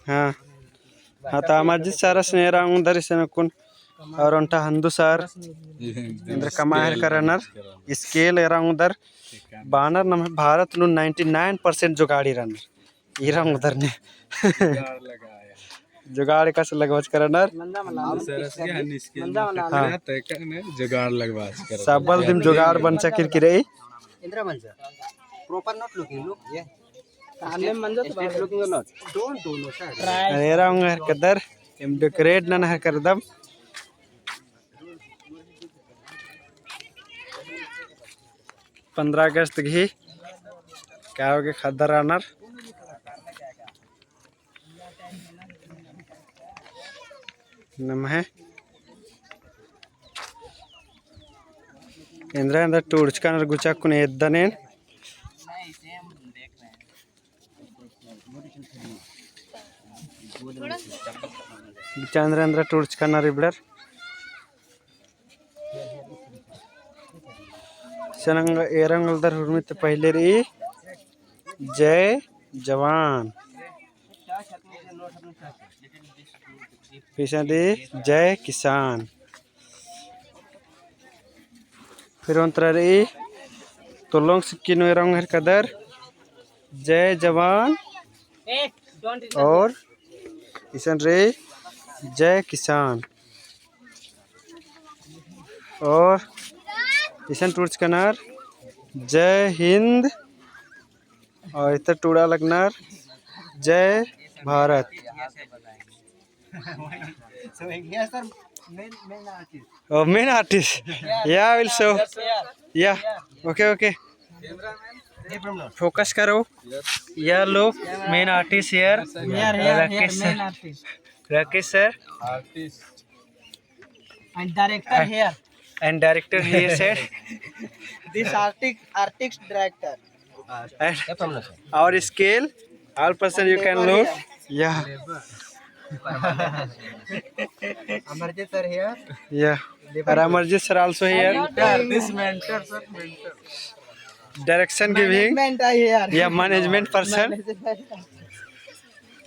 हाँ आता अमरजीत सारा स्नेहरा उधर से नकुन और उनटा हंदू सार इंद्र कमाहर करनर स्केल एरा उधर बानर नम भारत नु 99% जुगाड़ी रन इरा उधर ने जुगाड़ का से लगवाच करनर जुगाड़ लगवाच कर सबल दिन जुगाड़ बन सकिर कि रे इंद्र मंजा प्रॉपर नॉट लुकिंग लुक ये आले मंजा तो बाहर looking not don't know sir एरा उंगर कदर एम डेकोरेट नन हर करदम 15 अगस्त की क्या हो गया खदर आनर नमः इंद्र इंद्र टूर्च का नर गुचा कुने एद्दने चंद्र इंद्र टूर्च का नर इब्लर सनंग एरंगलदर हुर्मित पहले री जय जवान पिछले जय किसान फिर अंतर री तोलोंग सिक्किनो एरंग हर कदर जय जवान और इसन रे जय किसान और इसन टूर्च कनार जय हिंद और इतर टूड़ा लगनार जय भारत मेन आर्टिस्ट या विल शो या ओके फोकस करो या लो main artist here Rakesh sir and director here said this artist director and our scale all person you can look yeah Amarjit sir here yeah and Amarjit sir also here this mentor sir direction giving management here yeah management person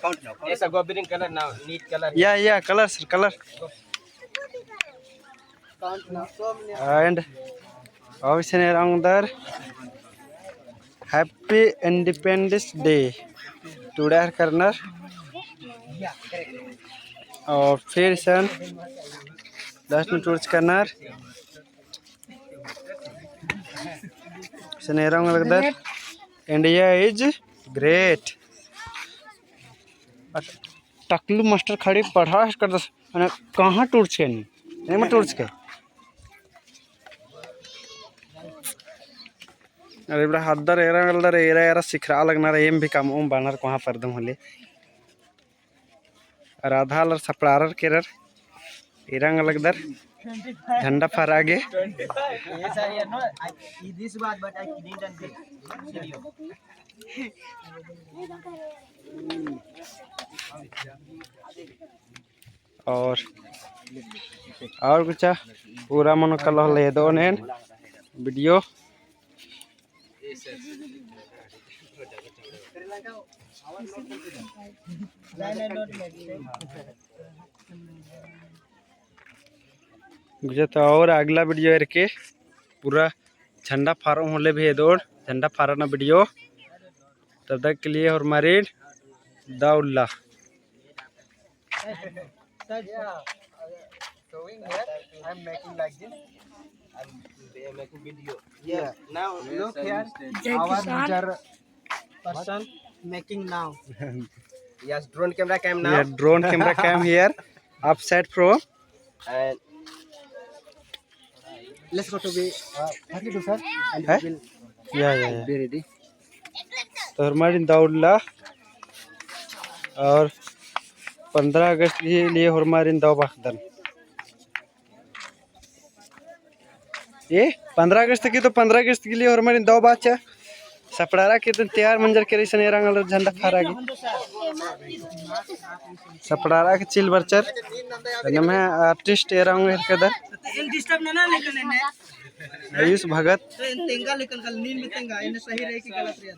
count now yes go bring color now neat color yeah color sir color and obviously around there happy independence day today करना और फिर सन 10 minute टूर्च करना सन around लगता India is great Taklu master खड़ी पढ़ा कर कहाँ टूर्च के नहीं मैं टूर्च के अरे बड़ा हदर एरा सिखरा लगना एम भी काम ओम बानर को पर दम होले राधा लर सपड़ारर केरर इरंग लगदर झंडा फहर आगे और कुछ पूरा मन कल ले दो नेन वीडियो गुजरात और अगला वीडियो के पूरा झंडा फार्म होले भी दौड़ झंडा फारना वीडियो तब तक के लिए और marine दाउल्ला showing here I'm making like this and they are making video yeah now look here our major person making now yes drone camera cam now yeah drone camera cam here upside from and let's go to be 32 sir and huh? we will yeah be ready तो हमारी दाउल्ला और 15 अगस्त के लिए हमारी दाव बखदन ये 15 अगस्त की तो 15 अगस्त के लिए हमारी दाव बाचा सपड़ारा के तो तैयार मंजर के रही सने रंग झंडा फहरा गई सपड़ारा के चिल बरचर नम है आर्टिस्ट एरंग कदर आयुष भगत तेंगा लेकिन कल नींद में तेंगा इन्हें सही रहे कि गलत रहे